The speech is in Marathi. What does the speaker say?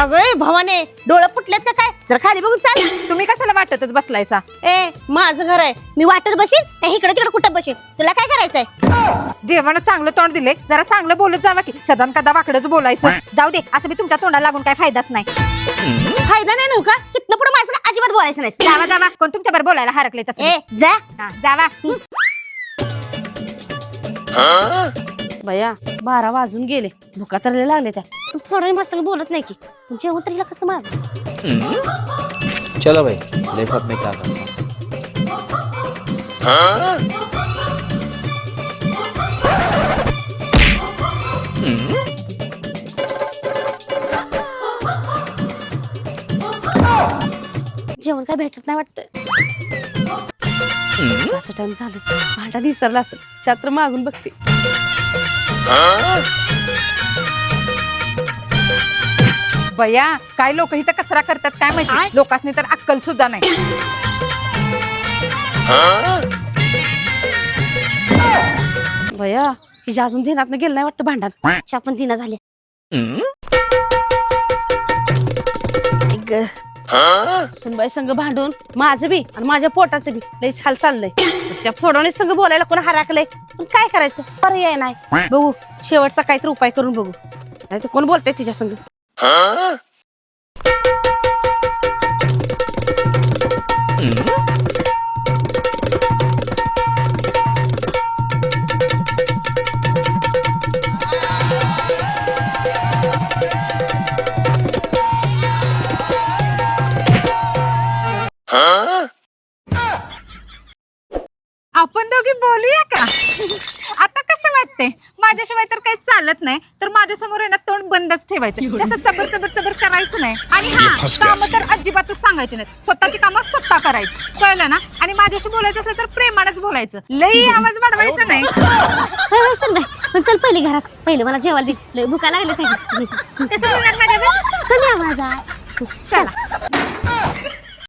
अगं भवाने डोळे फुटलेत का काय? जरा खाली बघून चाल. तुम्ही कशाला वाटतच बसलायसा? ए माझं घर आहे, मी वाटत बसीन इकडे तिकडे कुठं बसीन? तुला काय करायचंय? देवानं चांगलं तोंड दिले, जरा चांगलं बोलत जावा की. सदन कदा वाकडच बोलायचं. जाऊ दे, असं मी तुमच्या तोंडाला लागून काय फायदाच नाही. फायदा नाही नव्हता तिथनं पुढे माझं अजिबात बोलायचं नाही. जावा जावा, कोण तुमच्या बरोबर बोलायला हरकले तसं? ए जा. जावा. बया 12 वाजून गेले, भुका तर लय लागले त्या. थोडं मस्त बोलत नाही की जेवण तर हिला कसं माग. चलो भाई देखो अब मैं क्या करता जेवण काय भेटत नाही वाटतं. चहाचा टाइम झालं, भांडा विसरला असेल. छात्र मागून बघते. बया काय लोक इथं कचरा करतात काय माहिती. लोकांनी तर अक्कल सुद्धा नाही. बया हिच्या अजून ध्यानात गेलं नाही वाटतं भांडण. चहा पण दिना झाली. सुनबाई संघ भांडून माझं बी आणि माझ्या पोटाचं बी लईच हाल चाललंय. त्या फोडोनी संघ बोलायला कोण हराकलंय, पण काय करायचं, पर्याय नाही. बघू शेवटचा काहीतरी उपाय करून बघू. नाही तर कोण बोलतंय तिच्या संघ. आपण दोघी बोलूया का? आता कसं वाटतंय? माझ्याशिवाय तर काही चालत नाही, तर माझ्या समोर आहे ना तोंड बंदच ठेवायचं. तसं चबर चबर चबर करायचं नाही. आणि हा कामं तर अजिबातच सांगायची नाहीत. स्वतःची कामं स्वतः करायची, कळलं ना? आणि माझ्याशी बोलायचं असलं तर प्रेमानच बोलायचं. लई आवाज वाढवायचा नाही. पण चल पहिले घरात, पहिले मला जेवायला दे, लय भुका लागले. कसं बोलणार माझ्या? कमी आवाज आहे. चला.